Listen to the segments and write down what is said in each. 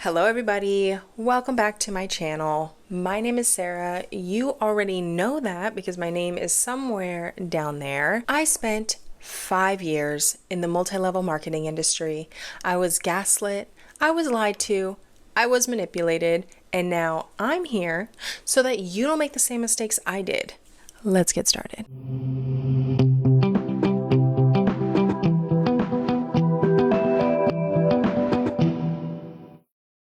Hello everybody, welcome back to my channel. My name is Sarah. You already know that because my name is somewhere down there. I spent 5 years in the multi-level marketing industry. I was gaslit, I was lied to, I was manipulated, and now I'm here so that you don't make the same mistakes I did. Let's get started.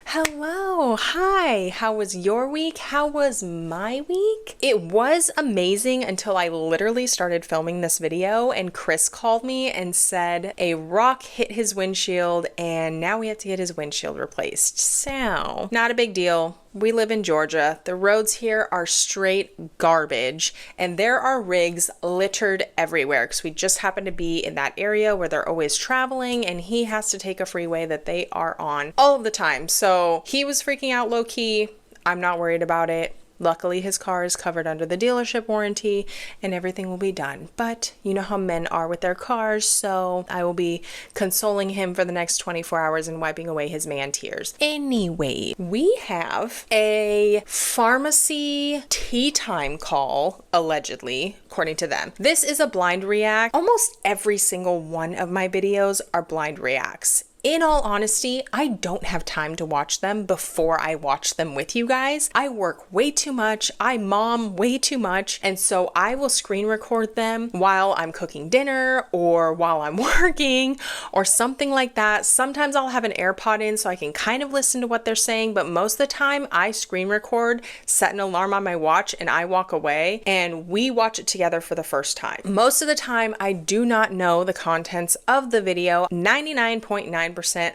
Hello, hi, how was your week? How was my week? It was amazing until I literally started filming this video and Chris called me and said a rock hit his windshield and now we have to get his windshield replaced. So, not a big deal. We live in Georgia. The roads here are straight garbage and there are rigs littered everywhere because we just happen to be in that area where they're always traveling and he has to take a freeway that they are on all of the time. So he was freaking out low key. I'm not worried about it. Luckily, his car is covered under the dealership warranty and everything will be done. But you know how men are with their cars, so I will be consoling him for the next 24 hours and wiping away his man tears. Anyway, we have a Farmasi tea time call, allegedly, according to them. This is a blind react. Almost every single one of my videos are blind reacts. In all honesty, I don't have time to watch them before I watch them with you guys. I work way too much, I mom way too much, and so I will screen record them while I'm cooking dinner or while I'm working or something like that. Sometimes I'll have an AirPod in so I can kind of listen to what they're saying, but most of the time I screen record, set an alarm on my watch, and I walk away and we watch it together for the first time. Most of the time, I do not know the contents of the video. 99.9%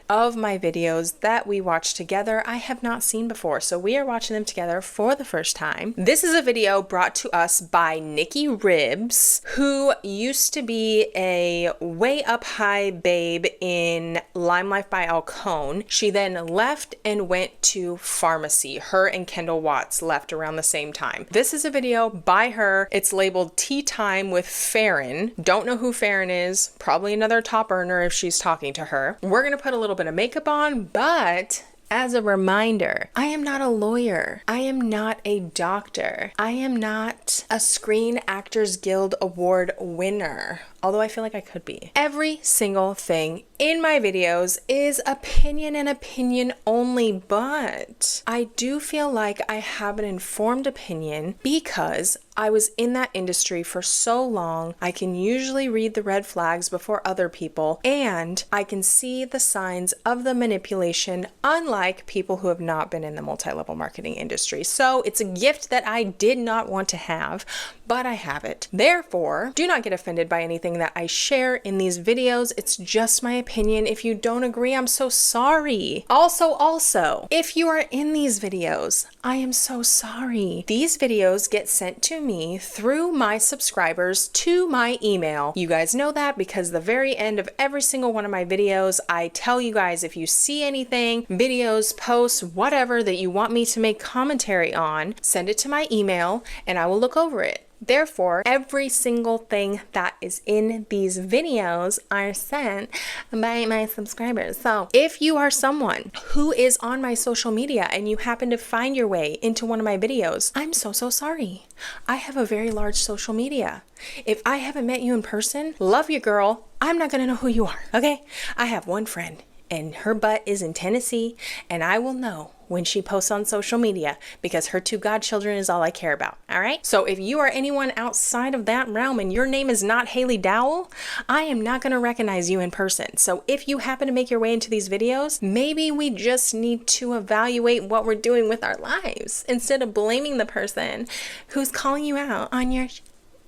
of my videos that we watch together I have not seen before, so we are watching them together for the first time. This is a video brought to us by Nikki Ribs, who used to be a way up high babe in Lime Life by Alcone. She then left and went to Farmasi. Her and Kendall Watts left around the same time. This is a video by her. It's labeled Tea Time with Farron. Don't know who Farron is. Probably another top earner if she's talking to her. We're gonna put a little bit of makeup on, but as a reminder, I am not a lawyer. I am not a doctor. I am not a Screen Actors Guild Award winner, although I feel like I could be. Every single thing in my videos is opinion and opinion only, but I do feel like I have an informed opinion because I was in that industry for so long. I can usually read the red flags before other people, and I can see the signs of the manipulation, unlike people who have not been in the multi-level marketing industry. So it's a gift that I did not want to have, but I have it. Therefore, do not get offended by anything that I share in these videos. It's just my opinion. If you don't agree, I'm so sorry. Also, if you are in these videos, I am so sorry. These videos get sent to me through my subscribers to my email. You guys know that because the very end of every single one of my videos, I tell you guys if you see anything, videos, posts, whatever that you want me to make commentary on, send it to my email and I will look over it. Therefore, every single thing that is in these videos are sent by my subscribers. So if you are someone who is on my social media and you happen to find your way into one of my videos, I'm so sorry. I have a very large social media. If I haven't met you in person, love you girl, I'm not gonna know who you are, okay? I have one friend and her butt is in Tennessee and I will know when she posts on social media because her 2 godchildren is all I care about, all right? So if you are anyone outside of that realm and your name is not Haley Dowell, I am not gonna recognize you in person. So if you happen to make your way into these videos, maybe we just need to evaluate what we're doing with our lives instead of blaming the person who's calling you out on your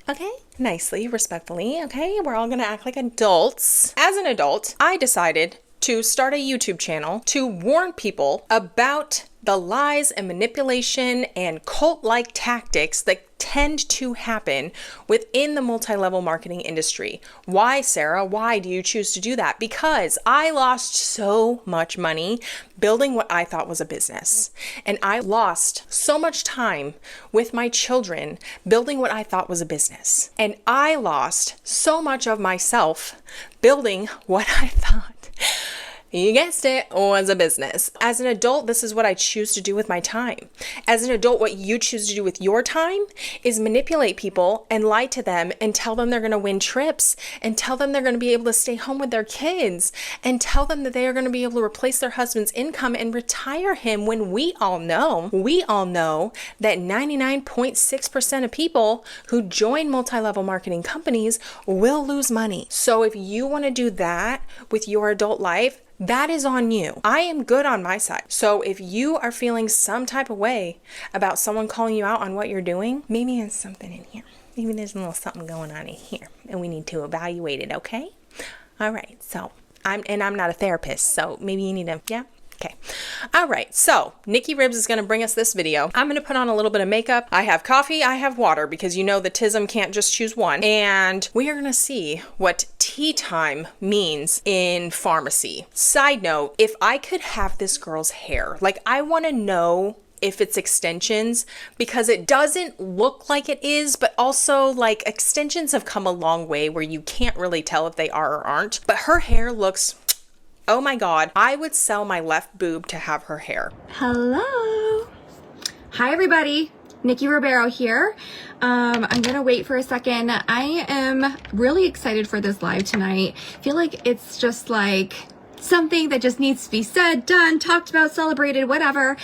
okay? Nicely, respectfully, okay? We're all gonna act like adults. As an adult, I decided to start a YouTube channel to warn people about the lies and manipulation and cult-like tactics that tend to happen within the multi-level marketing industry. Why, Sarah? Why do you choose to do that? Because I lost so much money building what I thought was a business. And I lost so much time with my children building what I thought was a business. And I lost so much of myself building what I thought You guessed it, was a business. As an adult, this is what I choose to do with my time. As an adult, what you choose to do with your time is manipulate people and lie to them and tell them they're going to win trips and tell them they're going to be able to stay home with their kids and tell them that they are going to be able to replace their husband's income and retire him, when we all know that 99.6% of people who join multi-level marketing companies will lose money. So if you want to do that with your adult life, that is on you. I am good on my side. So if you are feeling some type of way about someone calling you out on what you're doing, maybe there's something in here. Maybe there's a little something going on in here and we need to evaluate it, okay? All right, so I'm not a therapist, so maybe you need to, yeah? Okay. All right. So Nikki Ribs is going to bring us this video. I'm going to put on a little bit of makeup. I have coffee. I have water, because you know the TISM can't just choose one. And we are going to see what tea time means in pharmacy. Side note, if I could have this girl's hair, like, I want to know if it's extensions, because it doesn't look like it is, but also, like, extensions have come a long way where you can't really tell if they are or aren't. But her hair looks, oh my God, I would sell my left boob to have her hair. Hello. Hi, everybody. Nikki Ribeiro here. I'm gonna wait for a second. I am really excited for this live tonight. I feel like it's just like something that just needs to be said, done, talked about, celebrated, whatever.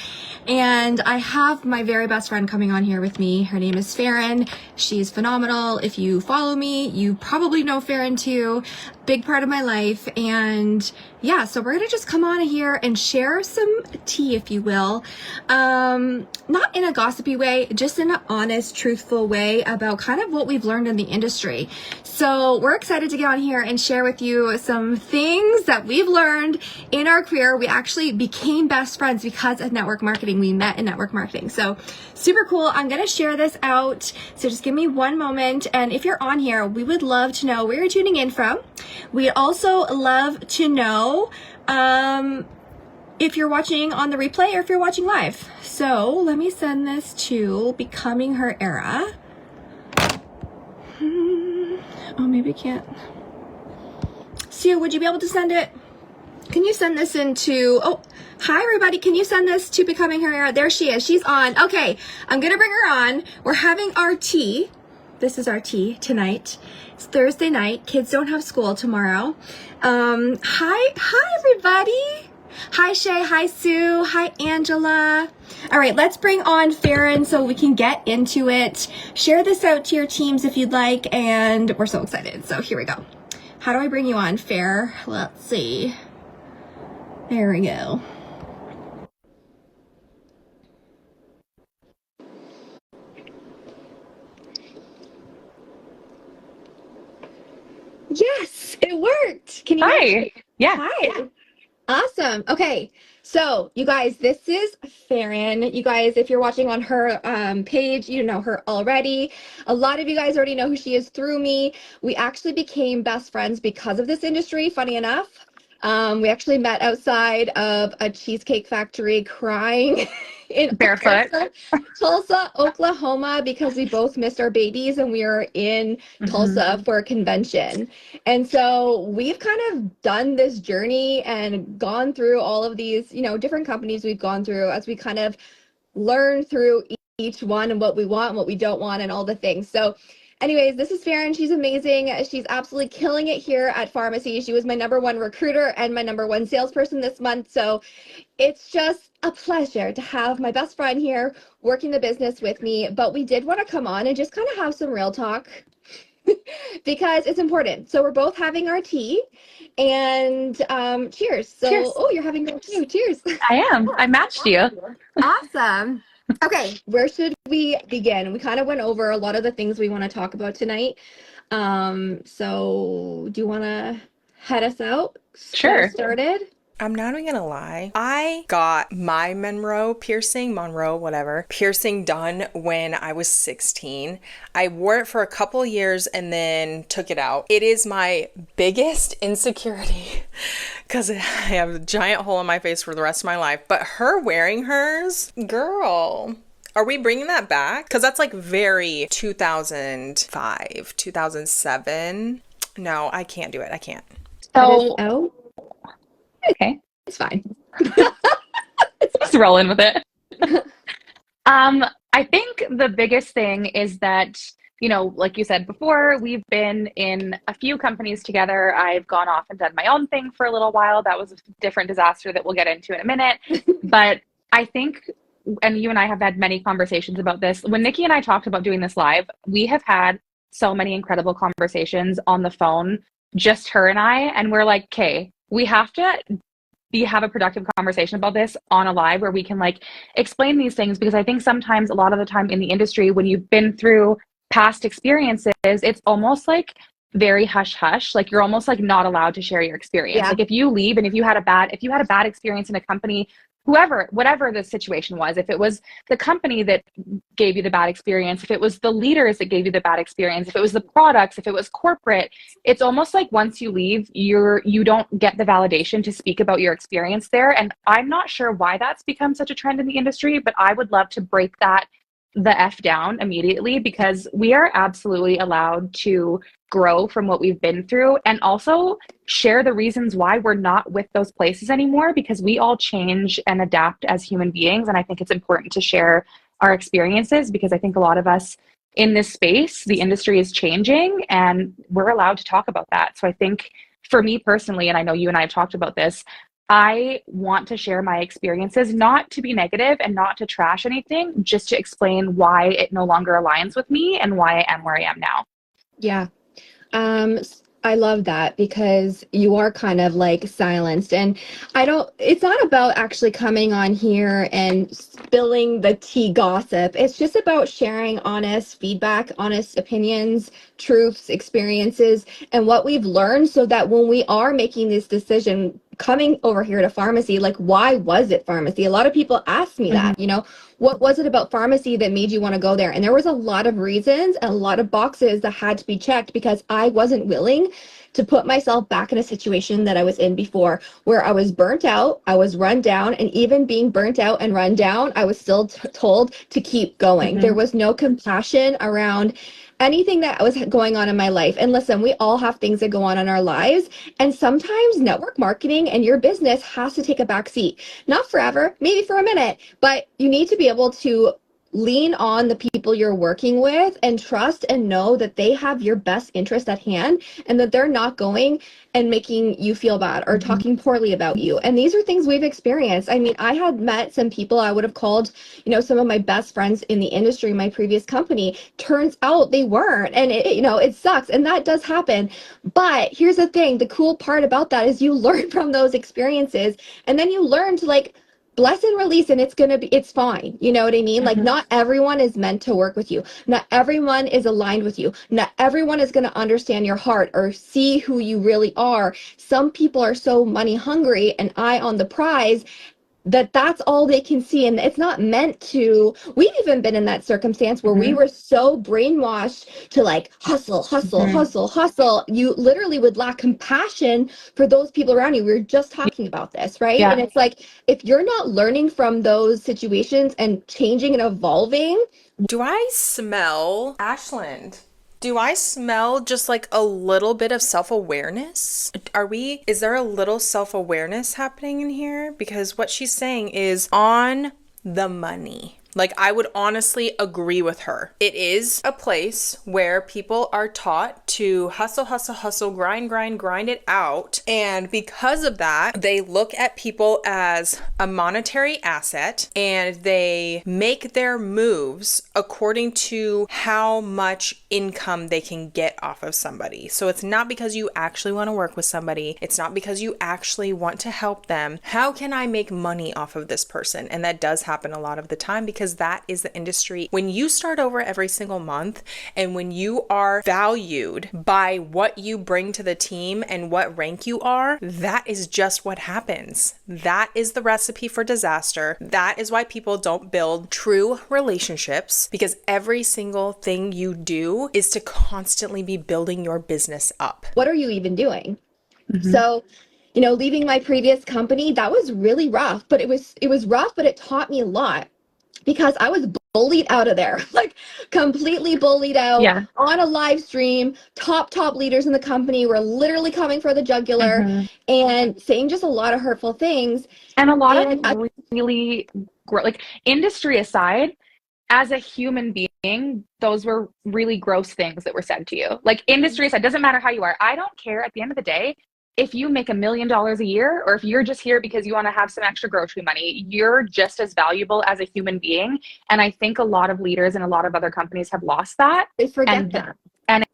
And I have my very best friend coming on here with me. Her name is Farron. She's phenomenal. If you follow me, you probably know Farron too. Big part of my life. And yeah, so we're gonna just come on here and share some tea, if you will. Not in a gossipy way, just in an honest, truthful way about kind of what we've learned in the industry. So we're excited to get on here and share with you some things that we've learned in our career. We actually became best friends because of network marketing. We met in network marketing. So super cool. I'm going to share this out. So just give me one moment. And if you're on here, we would love to know where you're tuning in from. We'd also love to know if you're watching on the replay or if you're watching live. So let me send this to Becoming Her Era. Oh, maybe I can't. Sue, would you be able to send it? Can you send this into, oh, hi everybody. Can you send this to Becoming Her Era? There she is. She's on. Okay. I'm going to bring her on. We're having our tea. This is our tea tonight. It's Thursday night. Kids don't have school tomorrow. Hi everybody. Hi Shay, hi Sue, hi Angela. All right, let's bring on Farron so we can get into it. Share this out to your teams if you'd like, and we're so excited. So here we go. How do I bring you on, Fair? Let's see. There we go. Yes, it worked. Can you hear me? Yeah. Hi. Awesome. Okay. So you guys, this is Farron. You guys, if you're watching on her page, you know her already. A lot of you guys already know who she is through me. We actually became best friends because of this industry, funny enough. We actually met outside of a cheesecake factory crying in Barefoot. Tulsa, Oklahoma, because we both missed our babies and we were in Tulsa for a convention. And so we've kind of done this journey and gone through all of these, you know, different companies we've gone through as we kind of learn through each one and what we want and what we don't want and all the things. So anyways, this is Farron. She's amazing. She's absolutely killing it here at Farmasi. She was my #1 recruiter and my #1 salesperson this month. So it's just a pleasure to have my best friend here working the business with me. But we did want to come on and just kind of have some real talk because it's important. So we're both having our tea and cheers. So, cheers. Oh, you're having your tea. Cheers. I am. I matched you. Awesome. Okay, where should we begin? We kind of went over a lot of the things we want to talk about tonight. So do you want to head us out? Sure. Get us started? I'm not even gonna lie. I got my Monroe piercing done when I was 16. I wore it for a couple years and then took it out. It is my biggest insecurity because I have a giant hole in my face for the rest of my life. But her wearing hers, girl. Are we bringing that back? Because that's like very 2005, 2007. No, I can't do it. I can't. So Okay. It's fine. Just rolling with it. I think the biggest thing is that, like you said before, we've been in a few companies together. I've gone off and done my own thing for a little while. That was a different disaster that we'll get into in a minute. But I think, and you and I have had many conversations about this. When Nikki and I talked about doing this live, we have had so many incredible conversations on the phone, just her and I. And we're like, okay, we have to have a productive conversation about this on a live where we can like explain these things, because I think sometimes a lot of the time in the industry, when you've been through past experiences, it's almost like very hush hush. Like you're almost like not allowed to share your experience. Yeah. Like if you leave and if you had a bad experience in a company, whatever the situation was, if it was the company that gave you the bad experience, if it was the leaders that gave you the bad experience, if it was the products, if it was corporate, it's almost like once you leave, you don't get the validation to speak about your experience there. And I'm not sure why that's become such a trend in the industry, but I would love to break the F down immediately, because we are absolutely allowed to grow from what we've been through and also share the reasons why we're not with those places anymore, because we all change and adapt as human beings. And I think it's important to share our experiences, because I think a lot of us in this space, the industry is changing and we're allowed to talk about that. So I think for me personally, and I know you and I have talked about this, I want to share my experiences, not to be negative and not to trash anything, just to explain why it no longer aligns with me and why I am where I am now. Yeah. I love that, because you are kind of like silenced, and it's not about actually coming on here and spilling the tea gossip. It's just about sharing honest feedback, honest opinions, truths, experiences, and what we've learned, so that when we are making this decision coming over here to Farmasi, like, why was it Farmasi? A lot of people ask me that, what was it about Farmasi that made you want to go there? And there was a lot of reasons and a lot of boxes that had to be checked, because I wasn't willing to put myself back in a situation that I was in before, where I was burnt out, I was run down, and even being burnt out and run down, I was still told to keep going. There was no compassion around anything that was going on in my life. And listen, we all have things that go on in our lives, and sometimes network marketing and your business has to take a back seat. Not forever, maybe for a minute, but you need to be able to lean on the people you're working with and trust and know that they have your best interest at hand, and that they're not going and making you feel bad or talking poorly about you. And these are things we've experienced. I mean, I had met some people I would have called, some of my best friends in the industry, my previous company. Turns out they weren't. And it sucks. And that does happen. But here's the thing. The cool part about that is you learn from those experiences, and then you learn to bless and release, and it's fine. You know what I mean? Like, not everyone is meant to work with you. Not everyone is aligned with you. Not everyone is going to understand your heart or see who you really are. Some people are so money hungry and eye on the prize that that's all they can see, and it's not meant to. We've even been in that circumstance where we were so brainwashed to hustle. You literally would lack compassion for those people around you. We were just talking about this, right? Yeah. And it's like, if you're not learning from those situations and changing and evolving. Do I smell, Ashland? Do I smell just like a little bit of self-awareness? Is there a little self-awareness happening in here? Because what she's saying is on the money. Like, I would honestly agree with her. It is a place where people are taught to hustle, grind it out. And because of that, they look at people as a monetary asset, and they make their moves according to how much income they can get off of somebody. So it's not because you actually want to work with somebody. It's not because you actually want to help them. How can I make money off of this person? And that does happen a lot of the time, because that is the industry. When you start over every single month, and when you are valued by what you bring to the team and what rank you are, that is just what happens. That is the recipe for disaster. That is why people don't build true relationships, because every single thing you do is to constantly be building your business up. What are you even doing? So, leaving my previous company, that was really rough, but it was rough, but it taught me a lot. because I was bullied out of there, like completely bullied out Yeah. on a live stream. Top leaders in the company were literally coming for the jugular and saying just a lot of hurtful things. And a lot of And really, like, industry aside, as a human being, those were really gross things that were said to you. Like, industry aside, doesn't matter how you are. I don't care at the end of the day if you make $1 million a year, or if you're just here because you want to have some extra grocery money. You're just as valuable as a human being. And I think a lot of leaders and a lot of other companies have lost that. they forget And that. and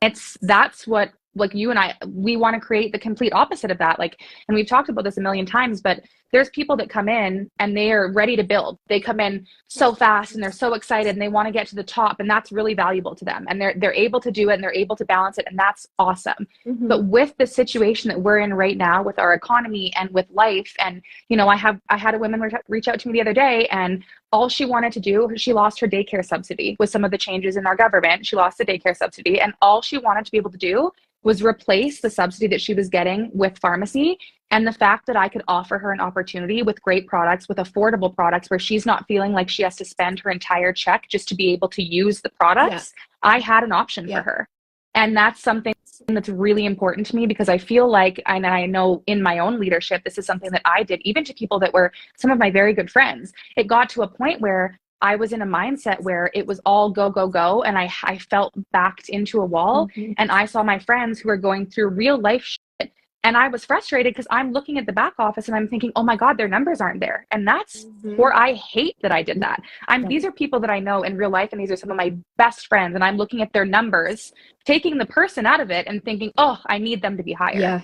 that's what, like, you and I, we want to create the complete opposite of that. Like, and we've talked about this a million times, but there's people that come in and they are ready to build. They come in so fast and they're so excited and they want to get to the top, and that's really valuable to them. And they're able to do it and they're able to balance it, and that's awesome. But with the situation that we're in right now with our economy and with life, and I had a woman reach out to me the other day, and all she wanted to do, she lost her daycare subsidy with some of the changes in our government. She lost the daycare subsidy, and all she wanted to be able to do was replace the subsidy that she was getting with Farmasi. And the fact that I could offer her an opportunity with great products, with affordable products, where she's not feeling like she has to spend her entire check just to be able to use the products, I had an option for her. And that's something that's really important to me, because I feel like, and I know in my own leadership, this is something that I did, even to people that were some of my very good friends. It got to a point where I was in a mindset where it was all go, go, go. And I felt backed into a wall. And I saw my friends who were going through real life shit. And I was frustrated because I'm looking at the back office and I'm thinking, oh my God, their numbers aren't there. And that's where I hate that I did that. These are people that I know in real life, and these are some of my best friends. And I'm looking at their numbers, taking the person out of it and thinking, oh, I need them to be higher. Yeah.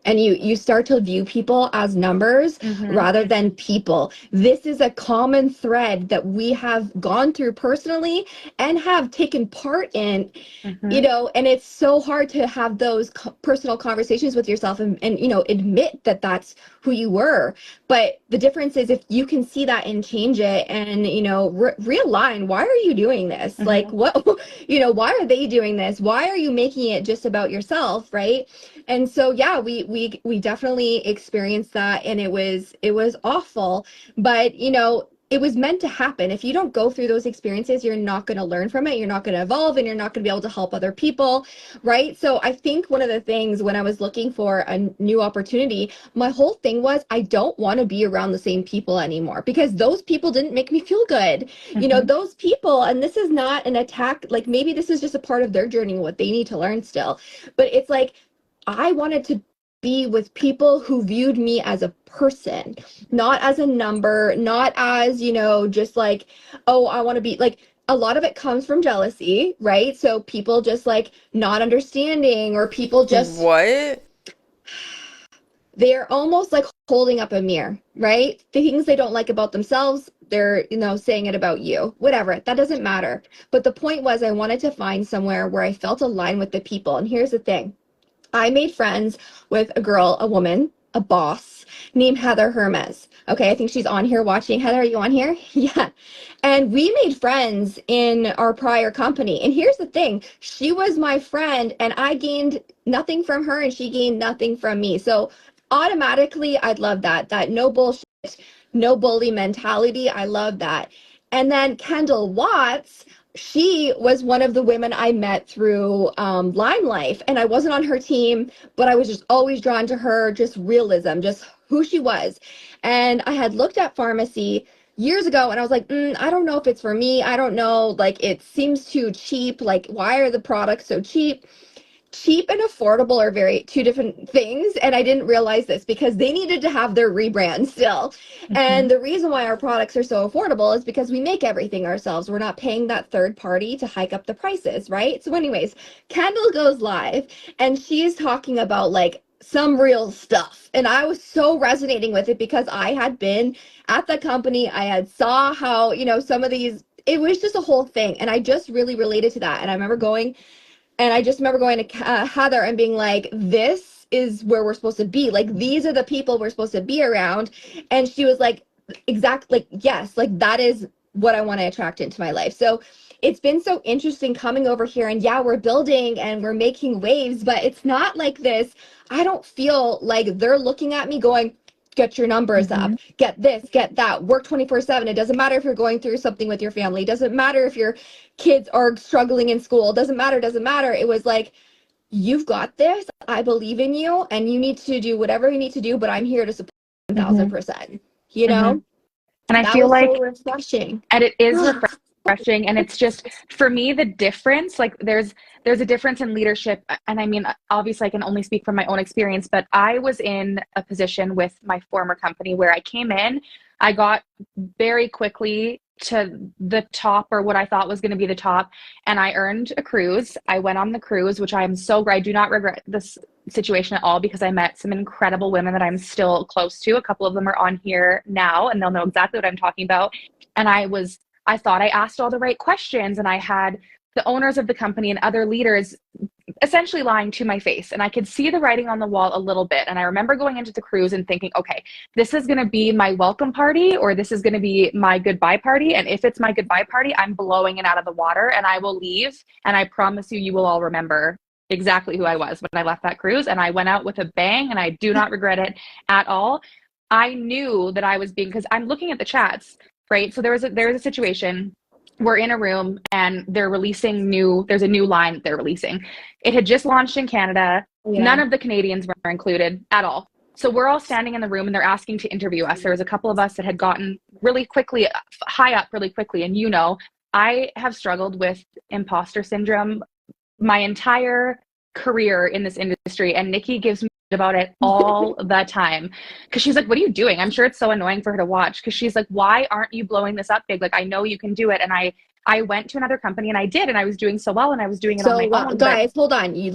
And you start to view people as numbers rather than people. This is a common thread that we have gone through personally and have taken part in, and it's so hard to have those personal conversations with yourself and admit that that's who you were. But the difference is, if you can see that and change it and, realign, why are you doing this? Like, what, why are they doing this? Why are you making it just about yourself? Right. And so, yeah, we definitely experienced that, and it was awful, but it was meant to happen. If you don't go through those experiences, you're not going to learn from it. You're not going to evolve, and you're not going to be able to help other people. Right. So I think one of the things when I was looking for a new opportunity, my whole thing was, I don't want to be around the same people anymore, because those people didn't make me feel good. Those people, and this is not an attack, like maybe this is just a part of their journey, what they need to learn still. But it's like, I wanted to be with people who viewed me as a person, not as a number, not as, just like, oh, I want to be like, a lot of it comes from jealousy, right? So people just like not understanding, or people just, what? They're almost like holding up a mirror, right? The things they don't like about themselves, they're, saying it about you, whatever, that doesn't matter. But the point was, I wanted to find somewhere where I felt aligned with the people. And here's the thing. I made friends with a woman, a boss named Heather Hermes. Okay, I think she's on here watching. Heather, are you on here? Yeah. And we made friends in our prior company. And here's the thing. She was my friend, and I gained nothing from her, and she gained nothing from me. So automatically, I'd love that no bullshit, no bully mentality. I love that. And then Kendall Watts, she was one of the women I met through Lime Life, and I wasn't on her team, but I was just always drawn to her, just realism, just who she was. And I had looked at Farmasi years ago, and I was like, I don't know if it's for me. I don't know, like, it seems too cheap. Like, why are the products so cheap? Cheap and affordable are two different things, and I didn't realize this because they needed to have their rebrand still. And the reason why our products are so affordable is because we make everything ourselves. We're not paying that third party to hike up the prices, right? So anyways, Kendall goes live, and she's talking about like some real stuff, and I was so resonating with it because I had been at the company. I had saw how some of these, it was just a whole thing, and I just really related to that. And I just remember going to Heather and being like, this is where we're supposed to be. Like, these are the people we're supposed to be around. And she was like, exactly, like, yes, like that is what I want to attract into my life. So it's been so interesting coming over here, and yeah, we're building and we're making waves, but it's not like this. I don't feel like they're looking at me going, get your numbers up, get this, get that, work 24/7. It doesn't matter if you're going through something with your family. It doesn't matter if your kids are struggling in school. It doesn't matter. It was like, you've got this. I believe in you, and you need to do whatever you need to do, but I'm here to support 1,000%, you know? And I That feel was like so refreshing. and it is refreshing, and it's just, for me, the difference, like there's a difference in leadership. And I mean, obviously I can only speak from my own experience, but I was in a position with my former company where I came in, I got very quickly to the top, or what I thought was going to be the top, and I earned a cruise. I went on the cruise, which I am so glad. I do not regret this situation at all, because I met some incredible women that I'm still close to. A couple of them are on here now, and they'll know exactly what I'm talking about. And I thought I asked all the right questions, and I had the owners of the company and other leaders essentially lying to my face, and I could see the writing on the wall a little bit. And I remember going into the cruise and thinking, okay, this is going to be my welcome party, or this is going to be my goodbye party. And if it's my goodbye party, I'm blowing it out of the water, and I will leave. And I promise you, you will all remember exactly who I was when I left that cruise. And I went out with a bang, and I do not regret it at all. I knew that I was being, because I'm looking at the chats, right? So there was a situation. We're in a room, and they're releasing there's a new line that they're releasing. It had just launched in Canada. Yeah. None of the Canadians were included at all. So we're all standing in the room, and they're asking to interview us. There was a couple of us that had gotten really quickly, high up really quickly. And I have struggled with imposter syndrome my entire career in this industry. And Nikki gives me about it all the time, because she's like, what are you doing? I'm sure it's so annoying for her to watch, because she's like, why aren't you blowing this up big? Like, I know you can do it. And I went to another company, and I did, and I was doing so well, and I was doing it on my own. Guys, hold on. You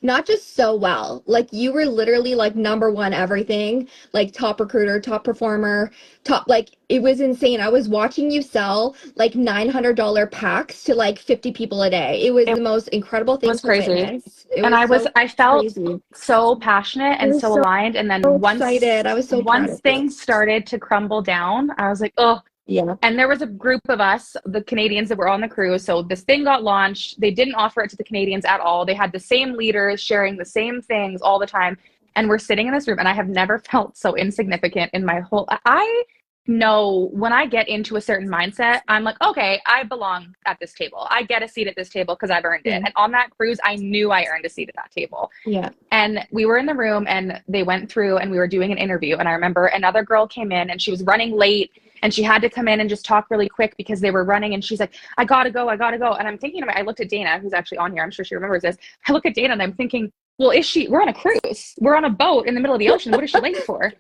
not just so well, like you were literally like number one everything, like top recruiter, top performer, top, like it was insane. I was watching you sell like $900 packs to like 50 people a day. It was the most incredible thing. It was crazy. And I felt so passionate and so aligned. And then once things started to crumble down, I was like, oh, yeah. And there was a group of us, the Canadians, that were on the cruise. So this thing got launched. They didn't offer it to the Canadians at all. They had the same leaders sharing the same things all the time. And we're sitting in this room, and I have never felt so insignificant in my whole, I know when I get into a certain mindset, I'm like, okay, I belong at this table. I get a seat at this table because I've earned it. And on that cruise, I knew I earned a seat at that table. Yeah. And we were in the room, and they went through, and we were doing an interview. And I remember another girl came in, and she was running late, and she had to come in and just talk really quick because they were running. And she's like, I gotta go. And I'm thinking, I looked at Dana, who's actually on here. I'm sure she remembers this. I look at Dana, and I'm thinking, well, we're on a cruise. We're on a boat in the middle of the ocean. What is she late for?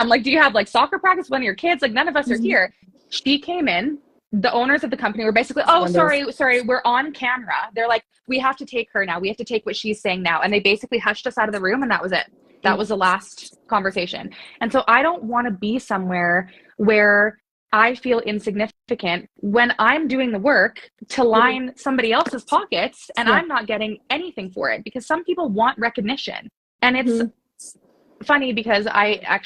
I'm like, do you have like soccer practice with one of your kids? Like, none of us are here. She came in. The owners of the company were basically, oh, sorry, we're on camera. They're like, we have to take her now. We have to take what she's saying now. And they basically hushed us out of the room, and that was it. That was the last conversation. And so I don't want to be somewhere where I feel insignificant when I'm doing the work to line somebody else's pockets, and I'm not getting anything for it, because some people want recognition. And it's funny because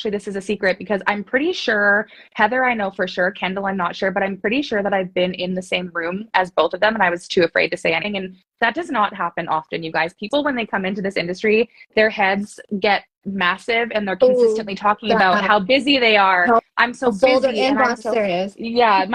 this is a secret, because I'm pretty sure, Heather, I know for sure, Kendall, I'm not sure, but I'm pretty sure that I've been in the same room as both of them, and I was too afraid to say anything. And that does not happen often, you guys. People, when they come into this industry, their heads get massive, and they're consistently talking about how busy they are. I'm so busy. And my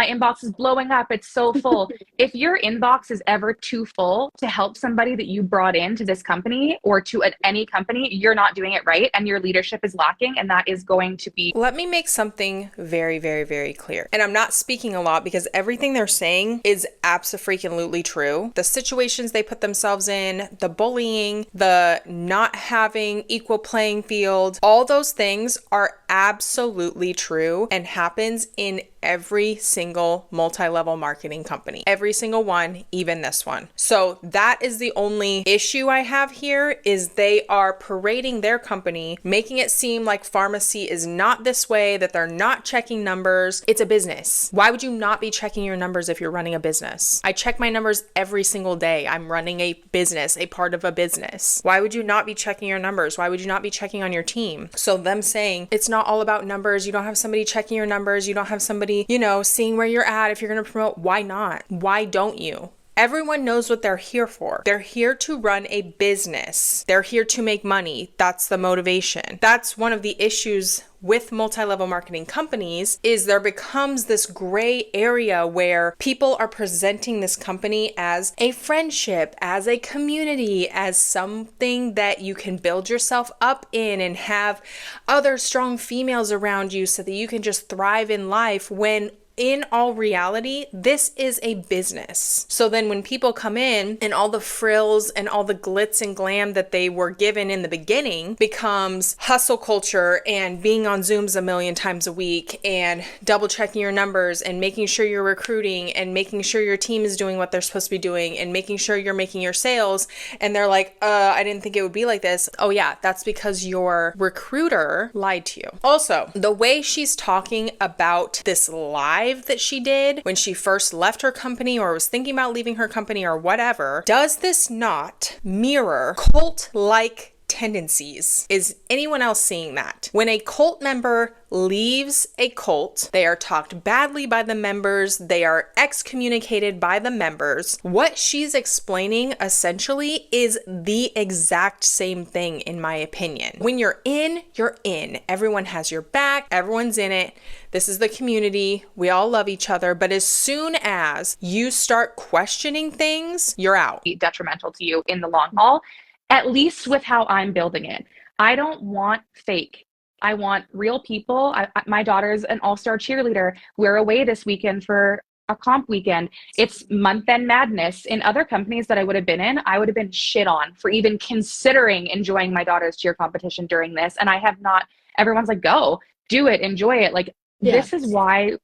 inbox is blowing up. It's so full. If your inbox is ever too full to help somebody that you brought into this company or to any company, you're not doing it right, and your leadership is lacking, and that is going to be. Let me make something very, very, very clear. And I'm not speaking a lot, because everything they're saying is abso-freaking-lutely true. The situations they put themselves in, the bullying, the not having equal playing field, all those things are absolutely true and happens in every single multi-level marketing company. Every single one, even this one. So that is the only issue I have here, is they are parading their company, making it seem like Farmasi is not this way, that they're not checking numbers. It's a business. Why would you not be checking your numbers if you're running a business? I check my numbers every single day. I'm running a business, a part of a business. Why would you not be checking your numbers? Why would you not be checking on your team? So them saying it's not all about numbers, you don't have somebody checking your numbers, you don't have somebody, seeing where you're at if you're going to promote, why not? Why don't you? Everyone knows what they're here for. They're here to run a business. They're here to make money. That's the motivation. That's one of the issues with multi-level marketing companies, is there becomes this gray area where people are presenting this company as a friendship, as a community, as something that you can build yourself up in and have other strong females around you so that you can just thrive in life, when in all reality, this is a business. So then when people come in and all the frills and all the glitz and glam that they were given in the beginning becomes hustle culture and being on Zooms a million times a week and double checking your numbers and making sure you're recruiting and making sure your team is doing what they're supposed to be doing and making sure you're making your sales. And they're like, I didn't think it would be like this. Oh yeah, that's because your recruiter lied to you. Also, the way she's talking about this live that she did when she first left her company or was thinking about leaving her company or whatever, does this not mirror cult-like tendencies? Is anyone else seeing that? When a cult member leaves a cult, they are talked badly by the members, they are excommunicated by the members. What she's explaining essentially is the exact same thing, in my opinion. When you're in, you're in. Everyone has your back, everyone's in it. This is the community. We all love each other. But as soon as you start questioning things, you're out. Detrimental to you in the long haul, at least with how I'm building it. I don't want fake. I want real people. My daughter's an all-star cheerleader. We're away this weekend for a comp weekend. It's month-end madness. In other companies that I would have been in, I would have been shit on for even considering enjoying my daughter's cheer competition during this. And I have not. Everyone's like, go, do it, enjoy it. Like, This is why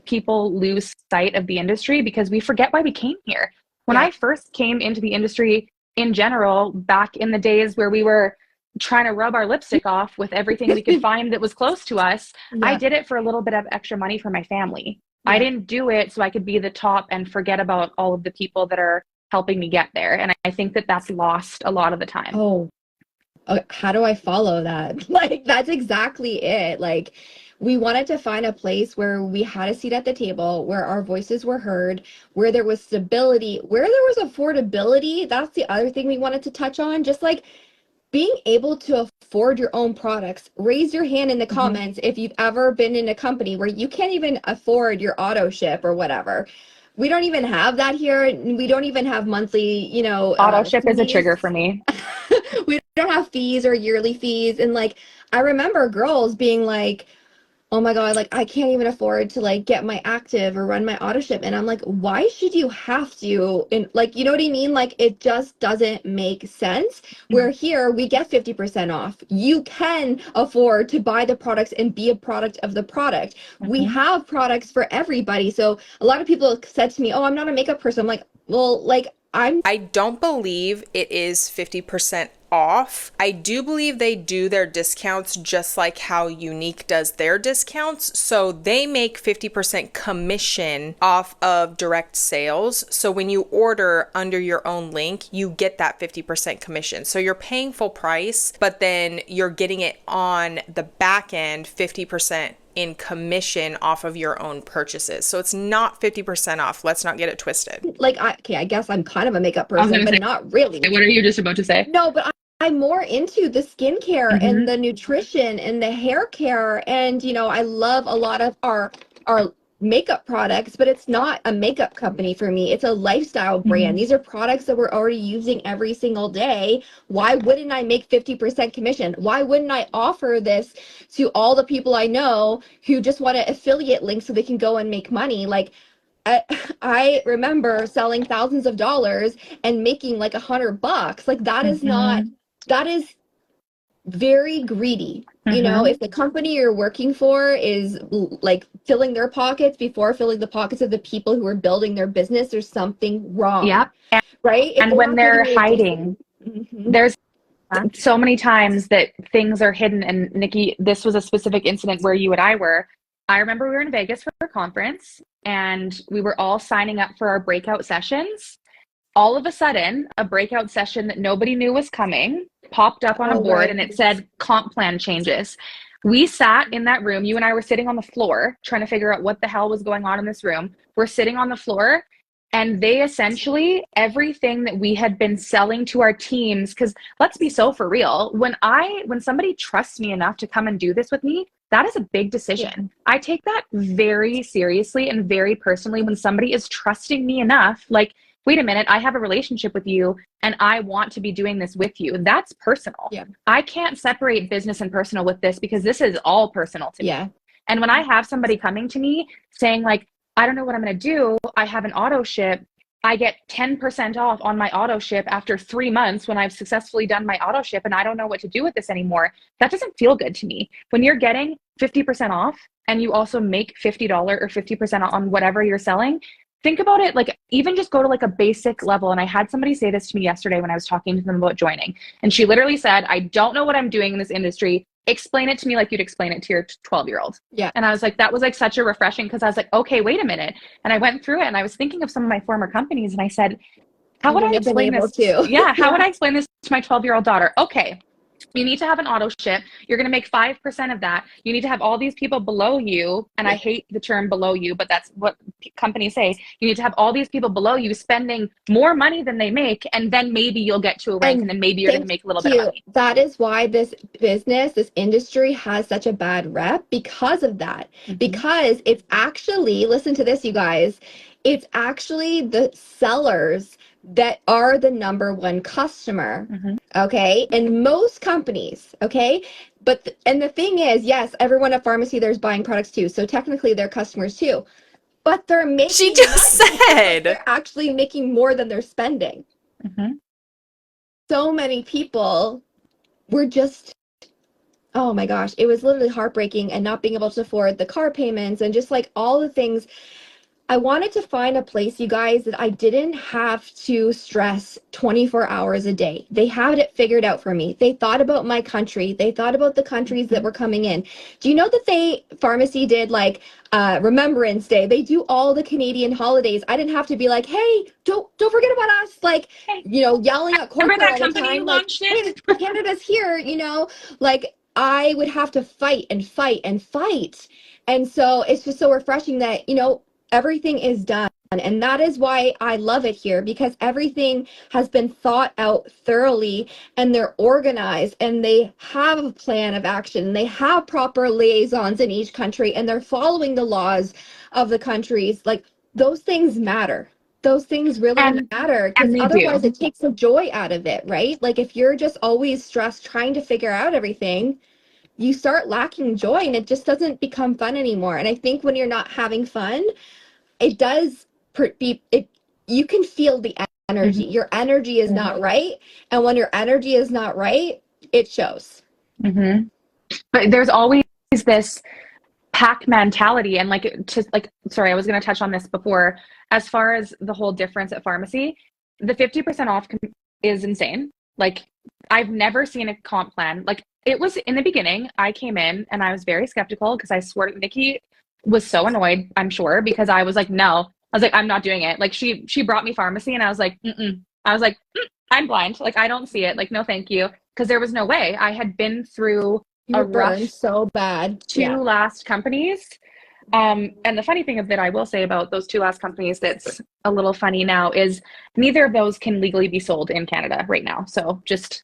people lose sight of the industry, because we forget why we came here. When I first came into the industry in general, back in the days where we were trying to rub our lipstick off with everything we could find that was close to us, I did it for a little bit of extra money for my family. I didn't do it so I could be the top and forget about all of the people that are helping me get there. And I think that that's lost a lot of the time. Oh, how do I follow that? Like, that's exactly it. Like, we wanted to find a place where we had a seat at the table, where our voices were heard, where there was stability, where there was affordability. That's the other thing we wanted to touch on. Just like being able to afford your own products. Raise your hand in the comments if you've ever been in a company where you can't even afford your auto ship or whatever. We don't even have that here. We don't even have monthly, auto ship is a trigger for me. We don't have fees or yearly fees. And like, I remember girls being like, oh my God, like I can't even afford to like get my active or run my auto ship. And I'm like, why should you have to? And like, you know what I mean? Like, it just doesn't make sense. Where here we get 50% off. You can afford to buy the products and be a product of the product. We have products for everybody. So a lot of people said to me, oh, I'm not a makeup person. I'm like, well, like I don't believe it is 50% off. I do believe they do their discounts just like how Unique does their discounts. So they make 50% commission off of direct sales. So when you order under your own link, you get that 50% commission. So you're paying full price, but then you're getting it on the back end 50% in commission off of your own purchases. So it's not 50% off. Let's not get it twisted. Like, I guess I'm kind of a makeup person, but not really. What are you just about to say? No, but I'm more into the skincare and the nutrition and the hair care. And, I love a lot of our makeup products, but it's not a makeup company for me. It's a lifestyle brand. These are products that we're already using every single day. Why wouldn't I make 50% commission? Why wouldn't I offer this to all the people I know who just want an affiliate link so they can go and make money? Like, I remember selling thousands of dollars and making like $100. Like, that is not, that is very greedy. If the company you're working for is like filling their pockets before filling the pockets of the people who are building their business, there's something wrong. Yep. Right? And when they're hiding, there's so many times that things are hidden. And Nikki, this was a specific incident where you and I were. I remember we were in Vegas for a conference and we were all signing up for our breakout sessions. All of a sudden, a breakout session that nobody knew was coming popped up on a board and it said comp plan changes. We sat in that room. You and I were sitting on the floor trying to figure out what the hell was going on in this room. We're sitting on the floor And they essentially, everything that we had been selling to our teams, because let's be so for real, when somebody trusts me enough to come and do this with me, that is a big decision. Yeah. I take that very seriously and very personally when somebody is trusting me enough, like, wait a minute, I have a relationship with you and I want to be doing this with you. That's personal. Yeah. I can't separate business and personal with this because this is all personal to me. And when I have somebody coming to me saying like, I don't know what I'm going to do, I have an auto ship, I get 10% off on my auto ship after 3 months when I've successfully done my auto ship and I don't know what to do with this anymore. That doesn't feel good to me. When you're getting 50% off and you also make $50 or 50% on whatever you're selling, think about it, like even just go to like a basic level. And I had somebody say this to me yesterday when I was talking to them about joining. And she literally said, I don't know what I'm doing in this industry. Explain it to me like you'd explain it to your 12-year-old. Yeah. And I was like, that was like such a refreshing, because I was like, okay, wait a minute. And I went through it and I was thinking of some of my former companies and I said, how would I explain this? Yeah. How would I explain this to my 12-year-old daughter? Okay. You need to have an auto ship. You're going to make 5% of that. You need to have all these people below you. And I hate the term below you, but that's what companies say. You need to have all these people below you spending more money than they make. And then maybe you'll get to a rank and then maybe you're going to make a little bit of money. That is why this business, this industry has such a bad rep, because of that. Mm-hmm. Because it's actually, listen to this, you guys, it's actually the sellers that are the number one customer. Mm-hmm. Okay. And most companies. Okay. But, and the thing is, yes, everyone at Farmasi, there's buying products too. So technically they're customers too, but they're making, she just said they're actually making more than they're spending. Mm-hmm. So many people were just, oh my gosh, it was literally heartbreaking, and not being able to afford the car payments and just like all the things. I wanted to find a place, you guys, that I didn't have to stress 24 hours a day. They had it figured out for me. They thought about my country. They thought about the countries that were coming in. Do you know that Farmasi did like Remembrance Day? They do all the Canadian holidays. I didn't have to be like, hey, don't forget about us. Like, you know, yelling at corporate all the time. Like, hey, Canada's here, you know, like I would have to fight and fight and fight. And so it's just so refreshing that, you know, everything is done. And that is why I love it here, because everything has been thought out thoroughly and they're organized and they have a plan of action. They have proper liaisons in each country and they're following the laws of the countries. Like, those things matter. Those things really matter, because otherwise it takes the joy out of it, right? Like if you're just always stressed trying to figure out everything, you start lacking joy and it just doesn't become fun anymore. And I think when you're not having fun, it does you can feel the energy. Mm-hmm. Your energy is not right. And when your energy is not right, it shows. Mm-hmm. But there's always this pack mentality. And sorry, I was going to touch on this before, as far as the whole difference at Farmasi, the 50% off is insane. Like, I've never seen a comp plan. Like, it was in the beginning, I came in and I was very skeptical because I swore Nikki was so annoyed, I'm sure, because I was like, no, I was like, I'm not doing it. Like she brought me Farmasi and I was like, I was like, I'm blind. Like, I don't see it. Like, no, thank you. Because there was no way. I had been through a rough, so bad, two last companies. And the funny thing that I will say about those two last companies that's a little funny now is neither of those can legally be sold in Canada right now. So just